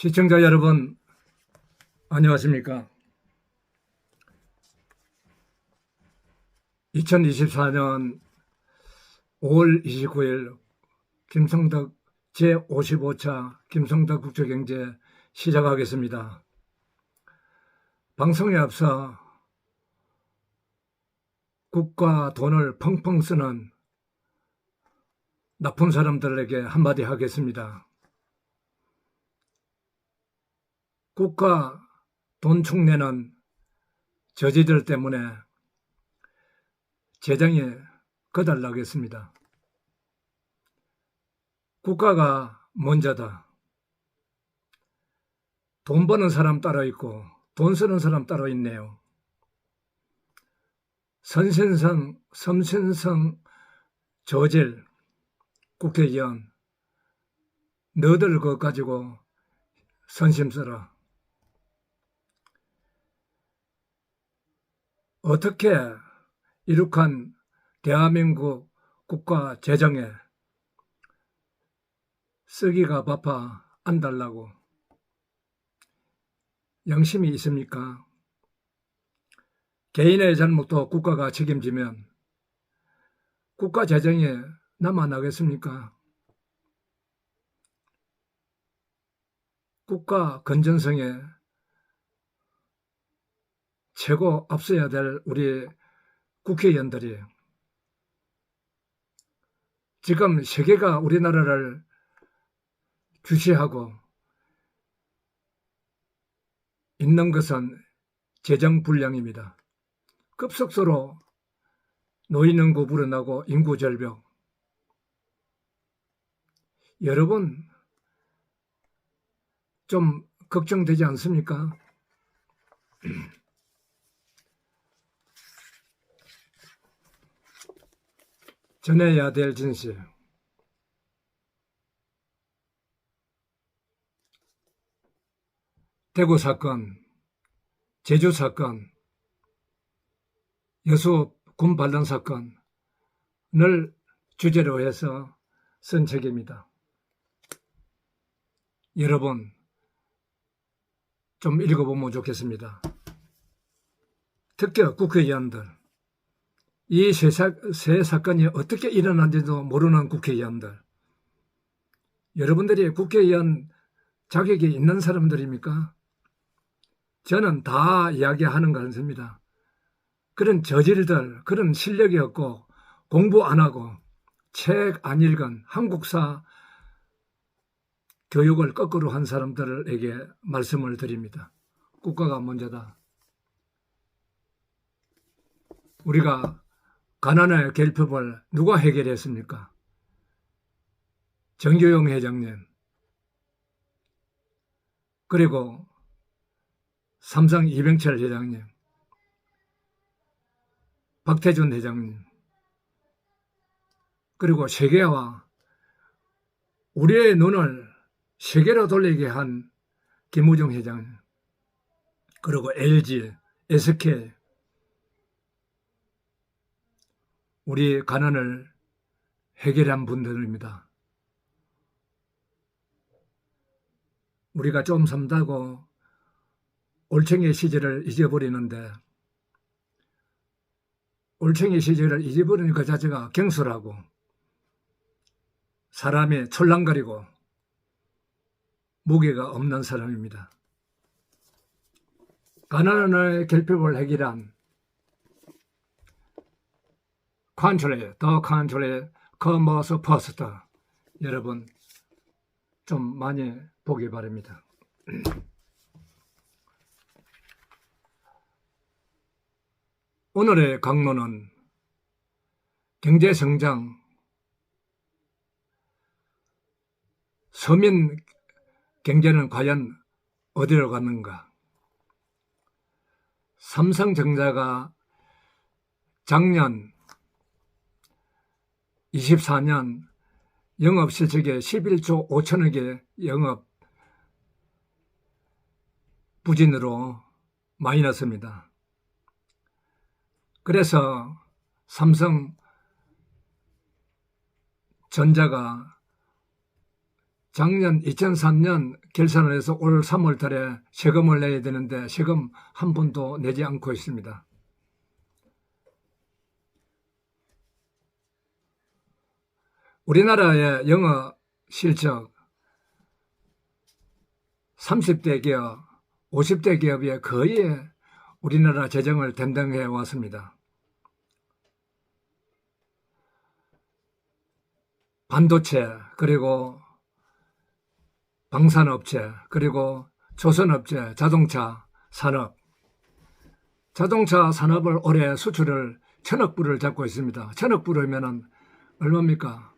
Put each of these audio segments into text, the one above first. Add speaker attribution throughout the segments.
Speaker 1: 시청자 여러분, 안녕하십니까? 2024년 5월 29일 김성덕 제55차 김성덕 국제경제 시작하겠습니다. 방송에 앞서 국가 돈을 펑펑 쓰는 나쁜 사람들에게 한마디 하겠습니다. 국가 돈 축내는 저지들 때문에 재정이 거달나겠습니다. 국가가 먼저다. 돈 버는 사람 따로 있고 돈 쓰는 사람 따로 있네요. 섬신성 저질 국회의원, 너들 그거 가지고 선심 써라. 어떻게 이룩한 대한민국 국가 재정에 쓰기가 바빠 안 달라고 양심이 있습니까? 개인의 잘못도 국가가 책임지면 국가 재정이 남아나겠습니까? 국가 건전성에 최고 앞서야 될 우리 국회의원들이 지금 세계가 우리나라를 주시하고 있는 것은 재정불량입니다. 급속도로 노인인구 불어나고 인구 절벽. 여러분 좀 걱정되지 않습니까? 전해야 될 진실. 대구 사건, 제주 사건, 여수 군 반란 사건을 주제로 해서 쓴 책입니다. 여러분 좀 읽어보면 좋겠습니다. 특히 국회의원들, 이 세 사건이 어떻게 일어난지도 모르는 국회의원들, 여러분들이 국회의원 자격이 있는 사람들입니까? 저는 다 이야기하는 거 않습니다. 그런 저질들, 그런 실력이 없고 공부 안 하고 책 안 읽은 한국사 교육을 거꾸로 한 사람들에게 말씀을 드립니다. 국가가 먼저다. 우리가 가난의 결핍을 누가 해결했습니까? 정교용 회장님, 그리고 삼성 이병철 회장님, 박태준 회장님, 그리고 세계와 우리의 눈을 세계로 돌리게 한 김우중 회장님, 그리고 LG, SK, 우리 가난을 해결한 분들입니다. 우리가 좀 산다고 올챙이 시절을 잊어버리는데, 올챙이 시절을 잊어버리는 그 자체가 경솔하고 사람이 철랑거리고 무게가 없는 사람입니다. 가난의 결핍을 해결한 더 컨트롤 커머스 퍼스트, 여러분 좀 많이 보기 바랍니다. 오늘의 강론은 경제성장, 서민 경제는 과연 어디로 갔는가? 삼성전자가 작년 24년 영업실적에 11조 5천억의 영업 부진으로 마이너스입니다. 그래서 삼성전자가 작년 2003년 결산을 해서 올 3월 달에 세금을 내야 되는데 세금 한 푼도 내지 않고 있습니다. 우리나라의 영어 실적 30대 기업, 50대 기업이 거의 우리나라 재정을 담당해 왔습니다. 반도체, 그리고 방산업체, 그리고 조선업체, 자동차 산업. 자동차 산업을 올해 수출을 1,000억 불을 잡고 있습니다. 1,000억 불이면 얼마입니까?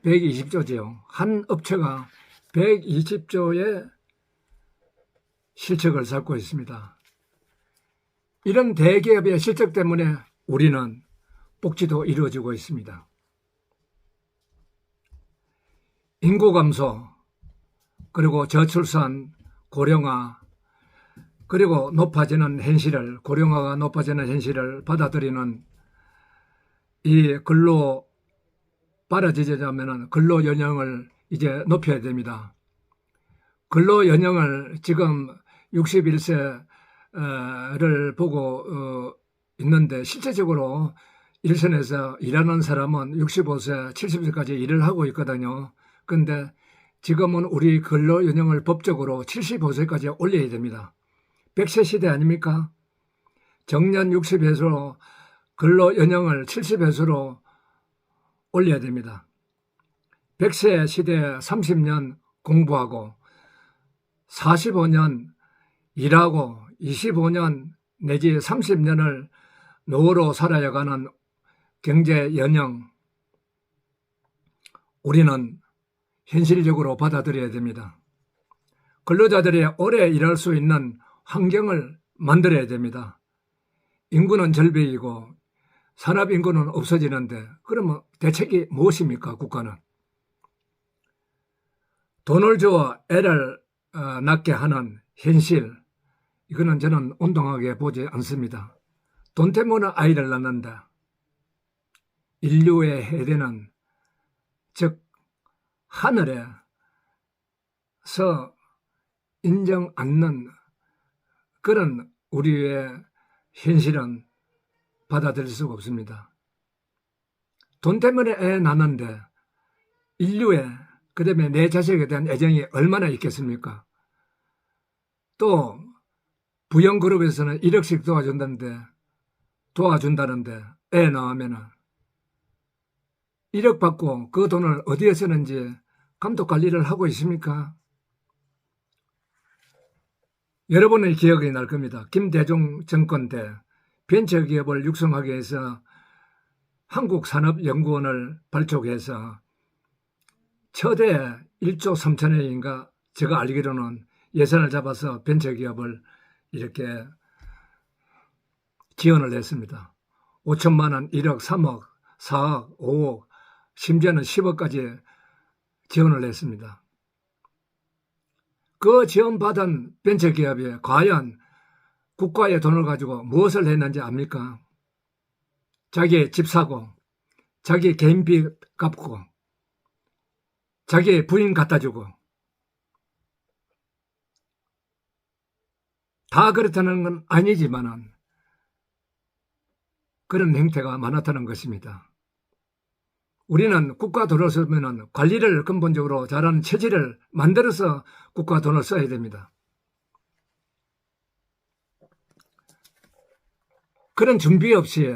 Speaker 1: 120조지요. 한 업체가 120조의 실적을 잡고 있습니다. 이런 대기업의 실적 때문에 우리는 복지도 이루어지고 있습니다. 인구 감소, 그리고 저출산, 고령화, 그리고 높아지는 현실을, 고령화가 높아지는 현실을 받아들이는 이 근로 빨아지자면 근로 연령을 이제 높여야 됩니다. 근로 연령을 지금 61세를 보고 있는데 실제적으로 일선에서 일하는 사람은 65세, 70세까지 일을 하고 있거든요. 그런데 지금은 우리 근로 연령을 법적으로 75세까지 올려야 됩니다. 100세 시대 아닙니까? 정년 60회수로 근로 연령을 70회수로 올려야 됩니다. 100세 시대에 30년 공부하고 45년 일하고 25년 내지 30년을 노후로 살아야 가는 경제 연령, 우리는 현실적으로 받아들여야 됩니다. 근로자들이 오래 일할 수 있는 환경을 만들어야 됩니다. 인구는 절벽이고 산업인구는 없어지는데 그러면 대책이 무엇입니까? 국가는 돈을 주어 애를 낳게 하는 현실, 이거는 저는 온당하게 보지 않습니다. 돈 때문에 아이를 낳는다. 인류의 해대는, 즉 하늘에서 인정 않는 그런 우리의 현실은 받아들일 수가 없습니다. 돈 때문에 애 낳는데 인류의, 그 다음에 내 자식에 대한 애정이 얼마나 있겠습니까? 또 부영그룹에서는 1억씩 도와준다는데 애 낳으면은 1억 받고 그 돈을 어디에 쓰는지 감독 관리를 하고 있습니까? 여러분의 기억이 날 겁니다. 김대중 정권 때 벤처기업을 육성하기 위해서 한국산업연구원을 발족해서 최대 1조 3천억인가 제가 알기로는 예산을 잡아서 벤처기업을 이렇게 지원을 했습니다. 5천만 원, 1억, 3억, 4억, 5억, 심지어는 10억까지 지원을 했습니다. 그 지원받은 벤처기업이 과연 국가의 돈을 가지고 무엇을 했는지 압니까? 자기 집 사고, 자기 개인비 갚고, 자기 부인 갖다 주고, 다 그렇다는 건 아니지만은 그런 행태가 많았다는 것입니다. 우리는 국가 돈을 쓰면 관리를 근본적으로 잘하는 체질을 만들어서 국가 돈을 써야 됩니다. 그런 준비 없이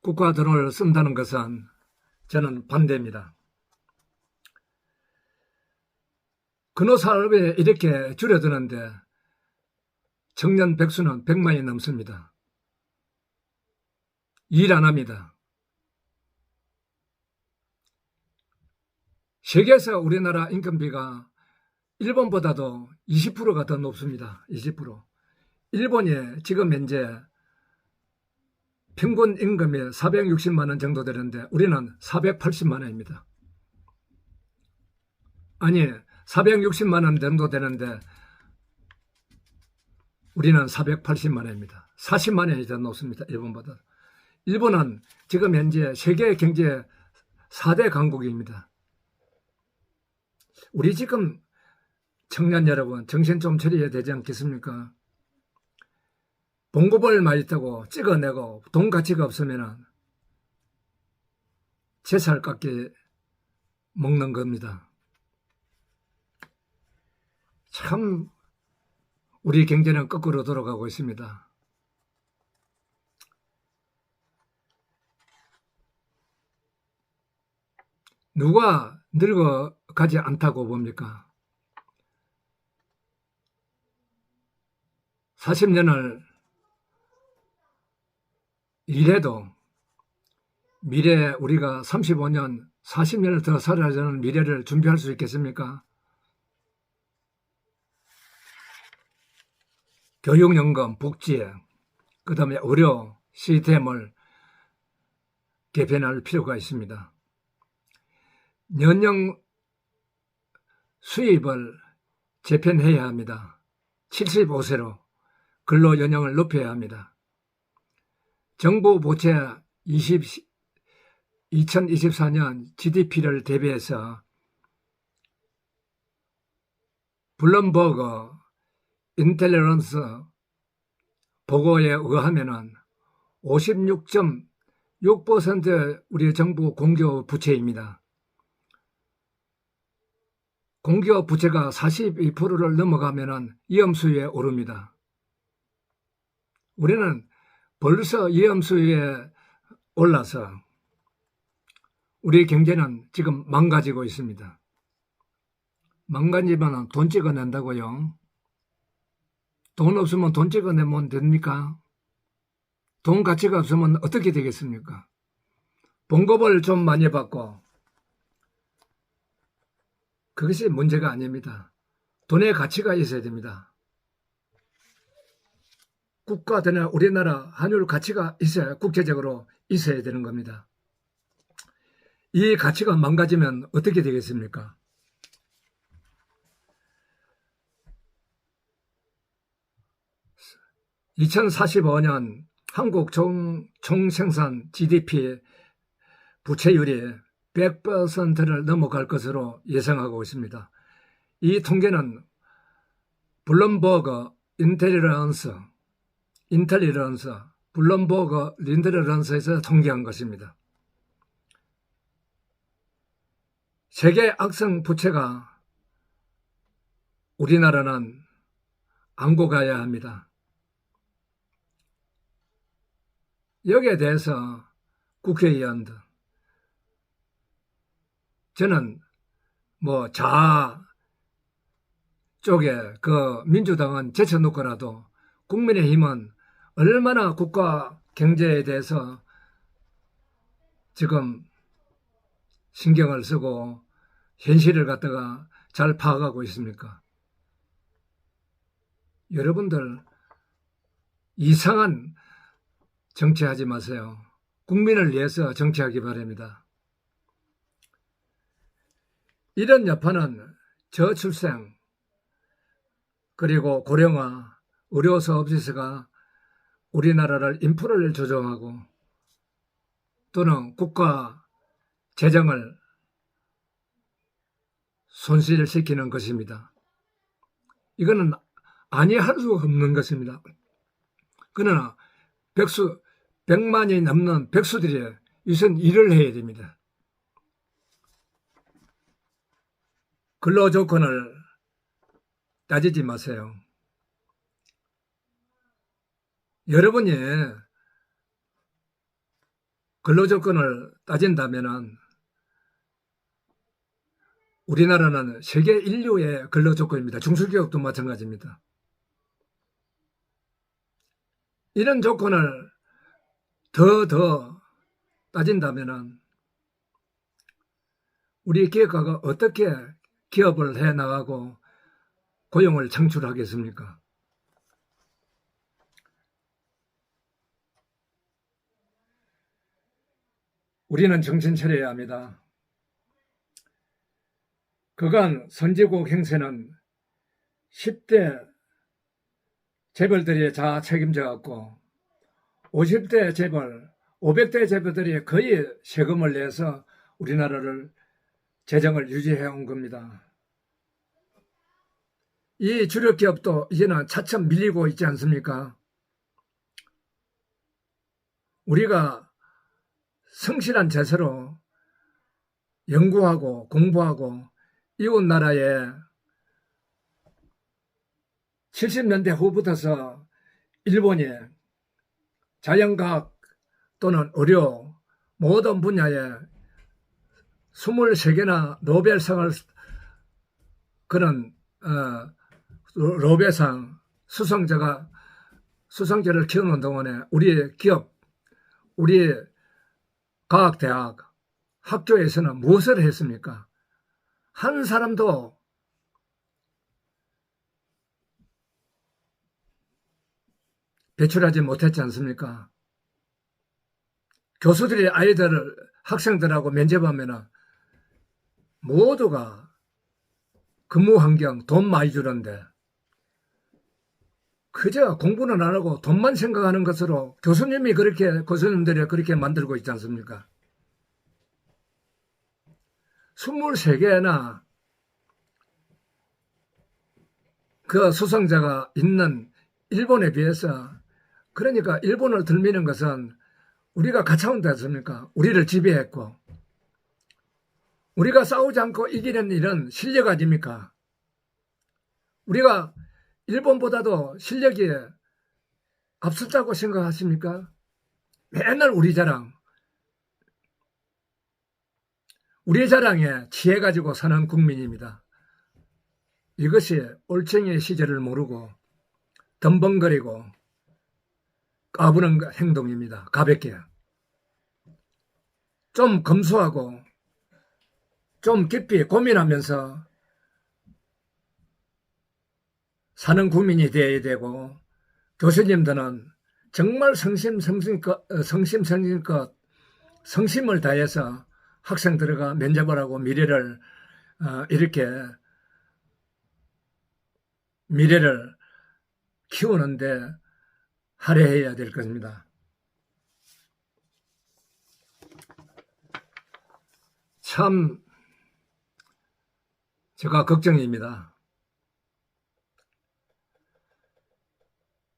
Speaker 1: 국가 돈을 쓴다는 것은 저는 반대입니다. 근로사업에 이렇게 줄어드는데 청년 백수는 100만이 넘습니다. 일 안 합니다. 세계에서 우리나라 인건비가 일본보다도 20%가 더 높습니다. 20%. 일본이 지금 현재 평균 임금이 460만 원 정도 되는데 우리는 480만 원입니다. 아니 460만 원 정도 되는데 우리는 480만 원입니다. 40만 원이 더 높습니다. 일본보다. 일본은 지금 현재 세계 경제 4대 강국입니다. 우리 지금 청년 여러분 정신 좀 차려야 되지 않겠습니까? 봉급을 많이 따고 찍어내고 돈 가치가 없으면 제살 깎게 먹는 겁니다. 참 우리 경제는 거꾸로 돌아가고 있습니다. 누가 늙어가지 않다고 봅니까? 40년을 일해도 미래 우리가 35년, 40년을 더 살아야하는 미래를 준비할 수 있겠습니까? 교육연금, 복지, 그 다음에 의료 시스템을 개편할 필요가 있습니다. 연령 수입을 재편해야 합니다. 75세로 근로연령을 높여야 합니다. 정부 부채 2024년 GDP를 대비해서 블룸버그 인텔리전스 보고에 의하면 56.6% 우리 정부 공기업 부채입니다. 공기업 부채가 42%를 넘어가면 위험수위에 오릅니다. 우리는 벌써 위험수위에 올라서 우리 경제는 지금 망가지고 있습니다. 망가지면 돈 찍어낸다고요? 돈 없으면 돈 찍어내면 됩니까? 돈 가치가 없으면 어떻게 되겠습니까? 봉급을 좀 많이 받고 그것이 문제가 아닙니다. 돈의 가치가 있어야 됩니다. 국가든 우리나라 환율 가치가 있어야 국제적으로 있어야 되는 겁니다. 이 가치가 망가지면 어떻게 되겠습니까? (2045년) 한국 총생산 GDP 부채율이 100%를 넘어갈 것으로 예상하고 있습니다. 이 통계는 블룸버그 블룸버그 인텔리전스에서 통계한 것입니다. 세계 악성 부채가 우리나라는 안고 가야 합니다. 여기에 대해서 국회의원들, 저는 자아 쪽에 민주당은 제쳐놓고라도 국민의힘은 얼마나 국가 경제에 대해서 지금 신경을 쓰고 현실을 갖다가 잘 파악하고 있습니까? 여러분들 이상한 정치하지 마세요. 국민을 위해서 정치하기 바랍니다. 이런 여파는 저출생 그리고 고령화, 의료 서비스가 우리나라를 인프라를 조정하고 또는 국가 재정을 손실시키는 것입니다. 이거는 아니할 수 없는 것입니다. 그러나 100만이 넘는 백수들이 우선 일을 해야 됩니다. 근로조건을 따지지 마세요. 여러분이 근로조건을 따진다면 우리나라는 세계 인류의 근로조건입니다. 중소기업도 마찬가지입니다. 이런 조건을 더 따진다면 우리 기업가가 어떻게 기업을 해나가고 고용을 창출하겠습니까? 우리는 정신 차려야 합니다. 그간 선진국 행세는 10대 재벌들이 다 책임져갖고 50대 재벌, 500대 재벌들이 거의 세금을 내서 우리나라를 재정을 유지해 온 겁니다. 이 주력 기업도 이제는 차츰 밀리고 있지 않습니까? 우리가 성실한 자세로 연구하고 공부하고 이웃 나라에 70년대 후부터서 일본이 자연과학 또는 의료 모든 분야에 23개나 노벨상을 그런 노벨상 수상자를 키우는 동안에 우리 기업, 우리 과학대학, 학교에서는 무엇을 했습니까? 한 사람도 배출하지 못했지 않습니까? 교수들이 학생들하고 면접하면 모두가 근무 환경, 돈 많이 주는데 그저 공부는 안 하고 돈만 생각하는 것으로 교수님들이 그렇게 만들고 있지 않습니까? 23개나 그 수상자가 있는 일본에 비해서 그러니까 일본을 들미는 것은 우리가 가차원지 않습니까? 우리를 지배했고 우리가 싸우지 않고 이기는 일은 실력 아닙니까? 우리가 일본보다도 실력이 앞섰다고 생각하십니까? 맨날 우리 자랑에 취해가지고 사는 국민입니다. 이것이 올챙이의 시절을 모르고 덤벙거리고 까부는 행동입니다. 가볍게. 좀 검소하고 좀 깊이 고민하면서 사는 국민이 되어야 되고 교수님들은 정말 성심을 다해서 학생들과 면접을 하고 미래를 키우는데 할애해야 될 것입니다. 참 제가 걱정입니다.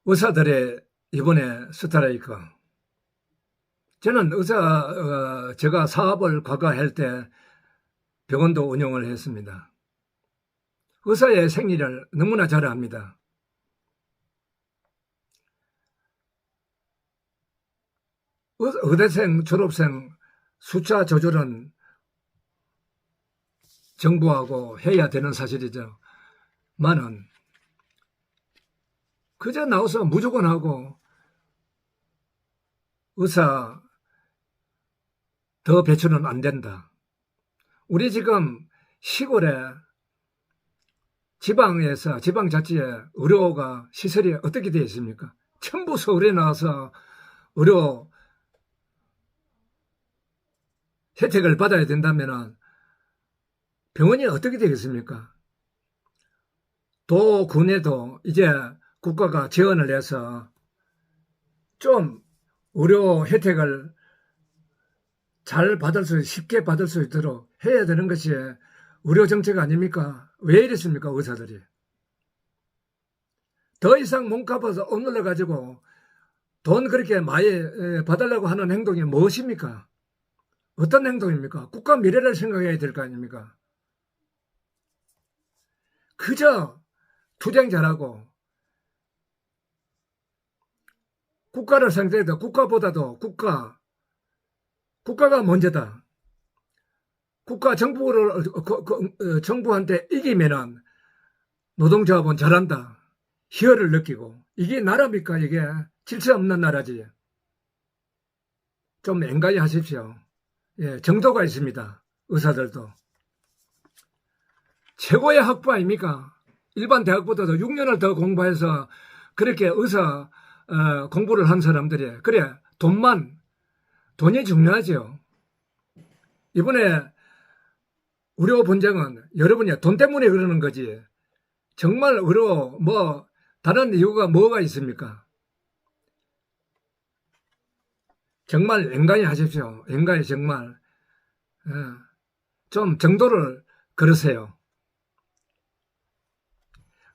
Speaker 1: 의사들의 이번에 스트라이크. 저는 제가 사업을 과거할 때 병원도 운영을 했습니다. 의사의 생리를 너무나 잘 압니다. 의대생, 졸업생 숫자 조절은 정부하고 해야 되는 사실이죠. 만은 그저 나와서 무조건 하고 의사 더 배출은 안 된다. 우리 지금 시골에 지방자치의 의료가 시설이 어떻게 되어 있습니까? 전부 서울에 나와서 의료 혜택을 받아야 된다면 병원이 어떻게 되겠습니까? 도군에도 이제 국가가 지원을 해서 좀 의료 혜택을 쉽게 받을 수 있도록 해야 되는 것이 의료 정책 아닙니까? 왜 이랬습니까, 의사들이? 더 이상 몸값을 억눌러 가지고 돈 그렇게 많이 받으려고 하는 행동이 무엇입니까? 어떤 행동입니까? 국가 미래를 생각해야 될 거 아닙니까? 그저 투쟁 잘하고 국가를 상대해도 국가보다도 국가가 먼저다. 정부한테 이기면은 노동조합은 잘한다. 희열을 느끼고. 이게 나라입니까? 이게 질서 없는 나라지. 좀 앵간히 하십시오. 예, 정도가 있습니다. 의사들도. 최고의 학부 아닙니까? 일반 대학보다도 6년을 더 공부해서 그렇게 의사 공부를 한 사람들이 그래 돈이 중요하죠. 이번에 의료 분쟁은 여러분이 돈 때문에 그러는 거지 정말 의료 다른 이유가 뭐가 있습니까? 정말 앵간히 하십시오. 앵간히 정말 좀 정도를 걸으세요.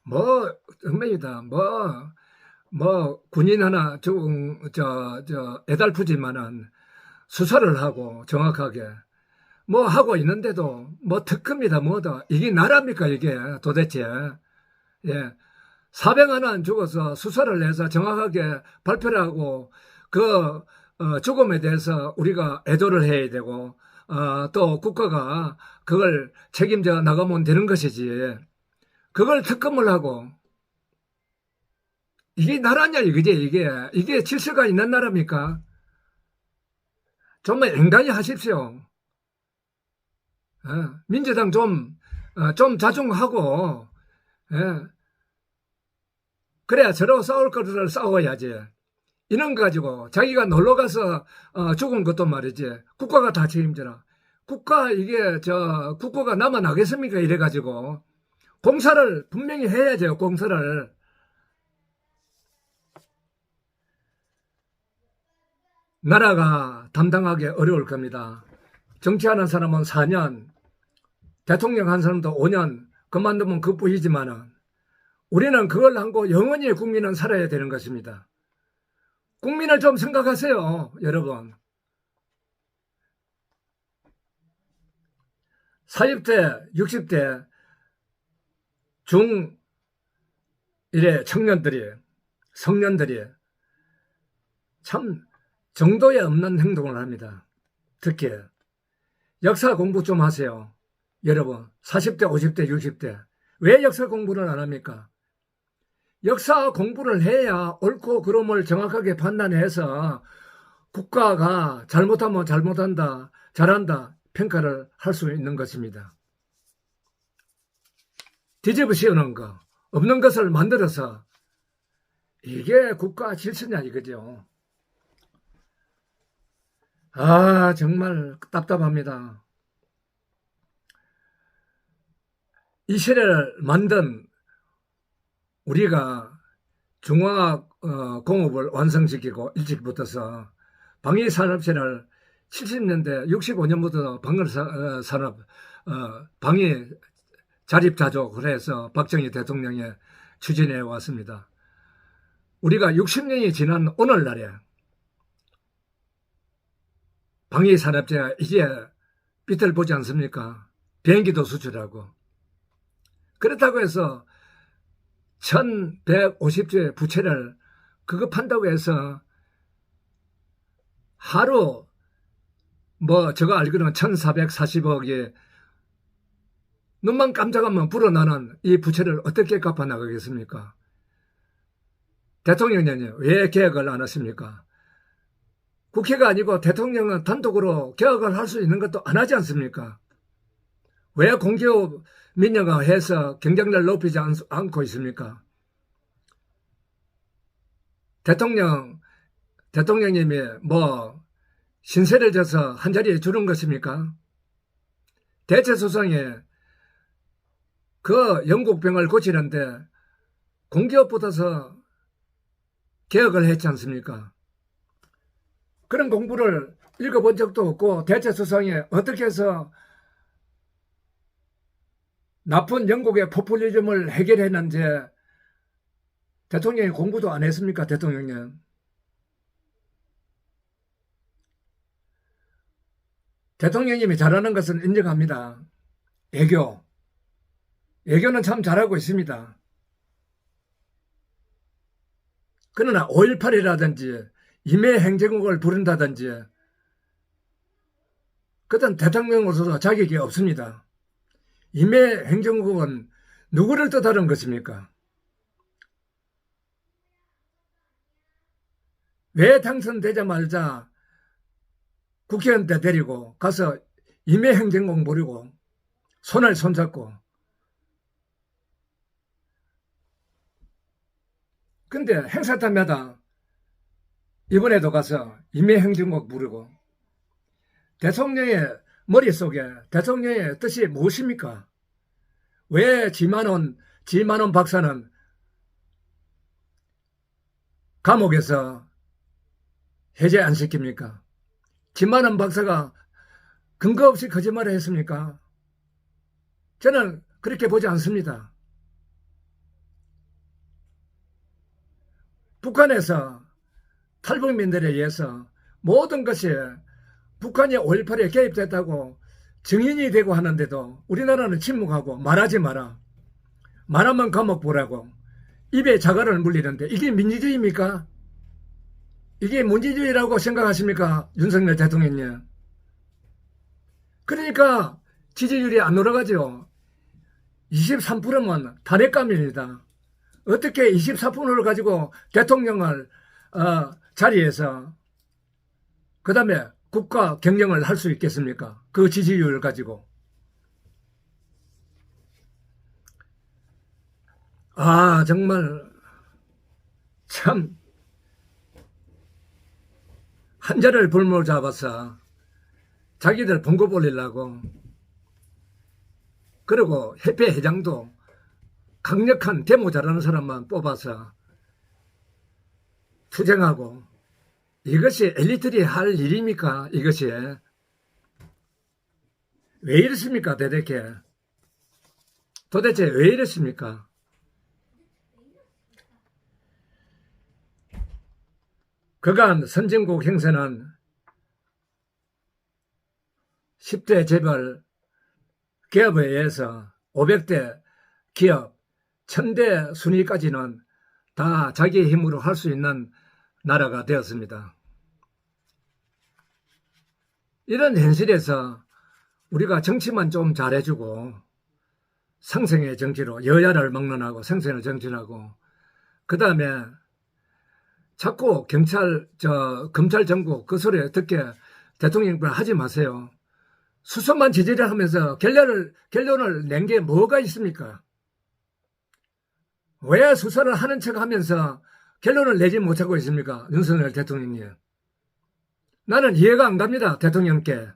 Speaker 1: 뭐, 정말이다. 군인 하나 애달프지만은 수사를 하고 정확하게 뭐 하고 있는데도 뭐 특검이다 뭐다. 이게 나라입니까, 이게 도대체. 예. 400안 죽어서 수사를 해서 정확하게 발표를 하고 그 죽음에 대해서 우리가 애도를 해야 되고 또 국가가 그걸 책임져 나가면 되는 것이지. 그걸 특검을 하고 이게 나라냐 이거지. 이게 질서가 있는 나라입니까? 정말 앵간히 하십시오. 민주당 좀 자중하고 그래야 서로 싸울 것을 싸워야지. 이런 거 가지고 자기가 놀러 가서 죽은 것도 말이지. 국가가 다 책임져라. 국가가 남아나겠습니까? 이래 가지고 공사를 분명히 해야죠. 공사를. 나라가 담당하기 어려울 겁니다. 정치하는 사람은 4년, 대통령 한 사람도 5년 그만두면 그뿐이지만은 우리는 그걸 안고 영원히 국민은 살아야 되는 것입니다. 국민을 좀 생각하세요, 여러분. 40대, 60대 중1의 성년들이 참 정도에 없는 행동을 합니다. 특히 역사 공부 좀 하세요. 여러분 40대, 50대, 60대 왜 역사 공부를 안 합니까? 역사 공부를 해야 옳고 그름을 정확하게 판단해서 국가가 잘못하면 잘못한다, 잘한다 평가를 할 수 있는 것입니다. 뒤집어 씌우는 거, 없는 것을 만들어서 이게 국가 질서냐 이거죠. 정말 답답합니다. 이 시대를 만든 우리가 중화학 공업을 완성시키고 일찍 붙어서 방위산업체를 70년대 65년부터 방위 자립자족을 해서 박정희 대통령이 추진해 왔습니다. 우리가 60년이 지난 오늘날에 방위산업체가 이제 빛을 보지 않습니까? 비행기도 수출하고. 그렇다고 해서 1150조의 부채를 그거 판다고 해서 하루 제가 알기로는 1440억이 눈만 깜짝하면 불어나는 이 부채를 어떻게 갚아 나가겠습니까? 대통령이 왜 개혁을 안 했습니까? 국회가 아니고 대통령은 단독으로 개혁을 할 수 있는 것도 안 하지 않습니까? 왜 공기업 민영화해서 경쟁력을 높이지 않고 있습니까? 대통령님이 신세를 져서 한자리에 주는 것입니까? 대체소상에 그 영국병을 고치는데 공기업 붙어서 개혁을 했지 않습니까? 그런 공부를 읽어본 적도 없고 대체소상에 어떻게 해서 나쁜 영국의 포퓰리즘을 해결했는지 대통령이 공부도 안 했습니까? 대통령님. 대통령님이 잘하는 것은 인정합니다. 애교는 참 잘하고 있습니다. 그러나 5.18이라든지 임해행정국을 부른다든지 그땐 대통령으로서 자격이 없습니다. 임해행정국은 누구를 뜻하는 것입니까? 왜 당선되자마자 국회의원들 데리고 가서 임해행정국 부리고 손을 손잡고 근데 행사 때마다 이번에도 가서 임해행정국 부르고 대통령의 머릿속에 대통령의 뜻이 무엇입니까? 왜 지만원 박사는 감옥에서 해제 안 시킵니까? 지만원 박사가 근거 없이 거짓말을 했습니까? 저는 그렇게 보지 않습니다. 북한에서 탈북민들에 의해서 모든 것이 북한이 5.18에 개입됐다고 증인이 되고 하는데도 우리나라는 침묵하고 말하지 마라. 말하면 감옥 보라고 입에 자갈을 물리는데 이게 민주주의입니까? 이게 민주주의라고 생각하십니까? 윤석열 대통령님. 그러니까 지지율이 안 올라가죠. 23%면 탄핵감입니다. 어떻게 24%를 가지고 대통령을 자리에서 그 다음에 국가 경영을 할 수 있겠습니까? 그 지지율을 가지고. 정말 참 한자를 불못 잡아서 자기들 봉급 올리려고, 그리고 협회 회장도 강력한 데모 잘하는 사람만 뽑아서 투쟁하고, 이것이 엘리트들이 할 일입니까? 이것이 왜 이렇습니까? 도대체 왜 이렇습니까? 그간 선진국 행세는 10대 재벌 기업에 의해서 500대 기업 1000대 순위까지는 다 자기의 힘으로 할 수 있는 나라가 되었습니다. 이런 현실에서 우리가 정치만 좀 잘해주고 상생의 정치로 여야를 막론하고 상생의 정치하고, 그 다음에 자꾸 검찰 정부 그 소리 듣게 대통령님 하지 마세요. 수사만 제재를 하면서 결론을 낸 게 뭐가 있습니까? 왜 수사를 하는 척 하면서 결론을 내지 못하고 있습니까? 윤석열 대통령님. 나는 이해가 안 갑니다. 대통령께.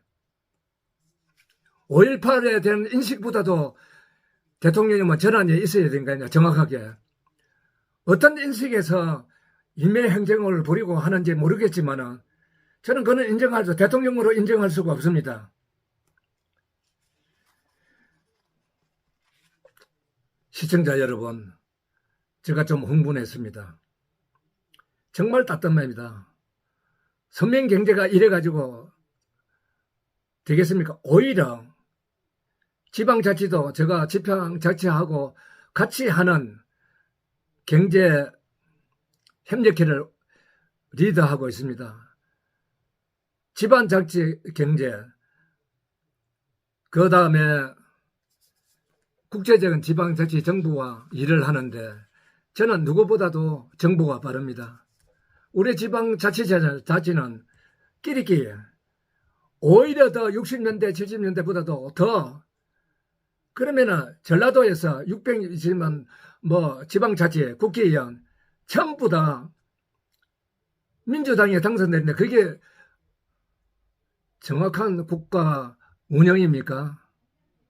Speaker 1: 5.18에 대한 인식보다도 대통령님은 전환이 있어야 되는 거 아니냐, 정확하게. 어떤 인식에서 인명행정을 벌이고 하는지 모르겠지만 저는 그는 대통령으로 인정할 수가 없습니다. 시청자 여러분, 제가 좀 흥분했습니다. 정말 따뜻합니다. 서민경제가 이래가지고 되겠습니까? 오히려 지방자치도 제가 지방자치하고 같이 하는 경제 협력회를 리드하고 있습니다. 지방자치 경제, 그 다음에 국제적인 지방자치 정부와 일을 하는데 저는 누구보다도 정보가 빠릅니다. 우리 지방자치는 끼리끼리 오히려 더 60년대 70년대보다도 더, 그러면은 전라도에서 620만 지방자치 국회의원 전부 다 민주당에 당선됐는데 그게 정확한 국가 운영입니까?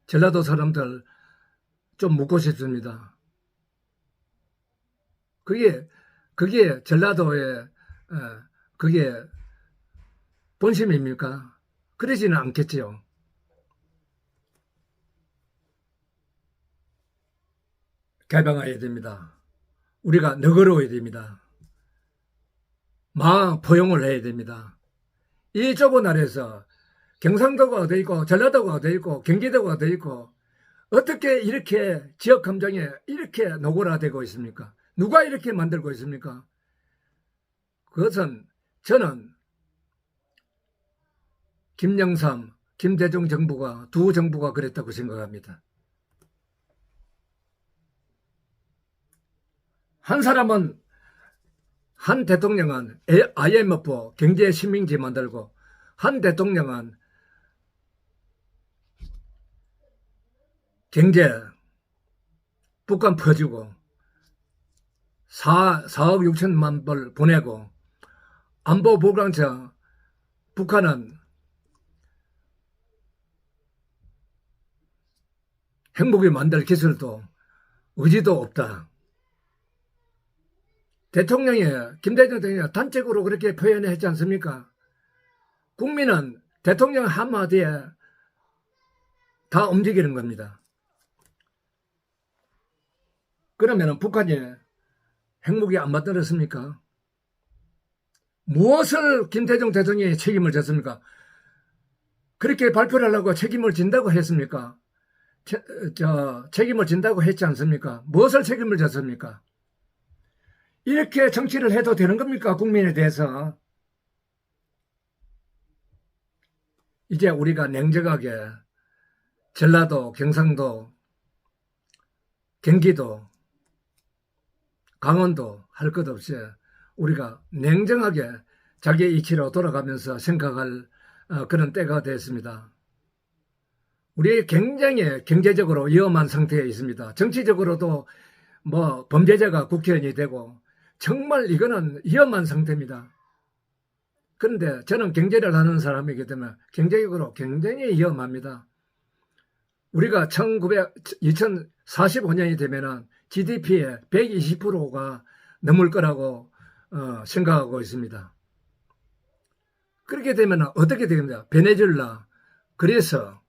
Speaker 1: 전라도 사람들 좀 묻고 싶습니다. 그게 전라도의 그게 본심입니까? 그러지는 않겠지요. 개방해야 됩니다. 우리가 너그러워야 됩니다. 마음 포용을 해야 됩니다. 이 좁은 나라에서 경상도가 어디 있고 전라도가 어디 있고 경기도가 어디 있고 어떻게 이렇게 지역 감정에 이렇게 노골화되고 있습니까? 누가 이렇게 만들고 있습니까? 그것은 저는 김영삼, 김대중 정부가 두 정부가 그랬다고 생각합니다. 한 대통령은 IMF 경제 식민지 만들고, 한 대통령은 경제 북한 퍼주고 4억 6천만 불 보내고, 안보보강청 북한은 행복이 만들 기술도 의지도 없다. 김대중 대통령이 단적으로 그렇게 표현했지 않습니까? 국민은 대통령 한마디에 다 움직이는 겁니다. 그러면 북한이 핵무기 안 만들었습니까? 무엇을 김대중 대통령이 책임을 졌습니까? 그렇게 발표를 하려고 책임을 진다고 했습니까? 책임을 진다고 했지 않습니까? 무엇을 책임을 졌습니까? 이렇게 정치를 해도 되는 겁니까? 국민에 대해서. 이제 우리가 냉정하게 전라도, 경상도, 경기도, 강원도 할 것 없이 우리가 냉정하게 자기의 이치로 돌아가면서 생각할 그런 때가 됐습니다. 우리 굉장히 경제적으로 위험한 상태에 있습니다. 정치적으로도 뭐 범죄자가 국회의원이 되고 정말 이거는 위험한 상태입니다. 그런데 저는 경제를 하는 사람이기 때문에 경제적으로 굉장히 위험합니다. 우리가 2045년이 되면은 GDP의 120%가 넘을 거라고 생각하고 있습니다. 그렇게 되면 어떻게 됩니까? 베네수엘라, 그래서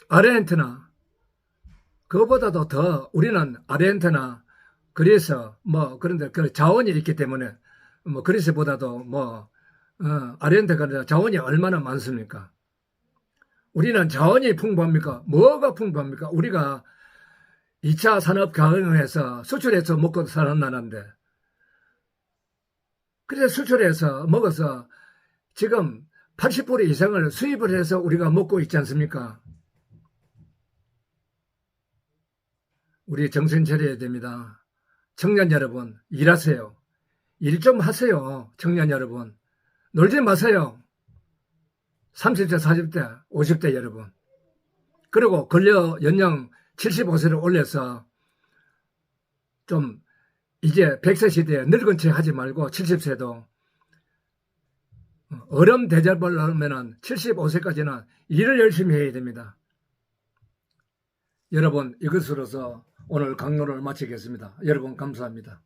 Speaker 1: 아르헨티나, 그거보다도 더 우리는 아르헨티나, 그래서 뭐 그런데 그 자원이 있기 때문에 뭐 그리스보다도 뭐 아르헨티나가 자원이 얼마나 많습니까? 우리는 자원이 풍부합니까? 뭐가 풍부합니까? 우리가 2차 산업 경영에서 수출해서 먹고 사는 나라인데, 그래서 수출해서 먹어서 지금 80% 이상을 수입을 해서 우리가 먹고 있지 않습니까? 우리 정신 차려야 됩니다. 청년 여러분, 일하세요. 일 좀 하세요. 청년 여러분. 놀지 마세요. 30대, 40대, 50대 여러분. 그리고 근로 연령 75세를 올려서 좀 이제 100세 시대에 늙은 체 하지 말고 70세도 어른 대접을 하면 75세까지는 일을 열심히 해야 됩니다. 여러분, 이것으로서 오늘 강론을 마치겠습니다. 여러분 감사합니다.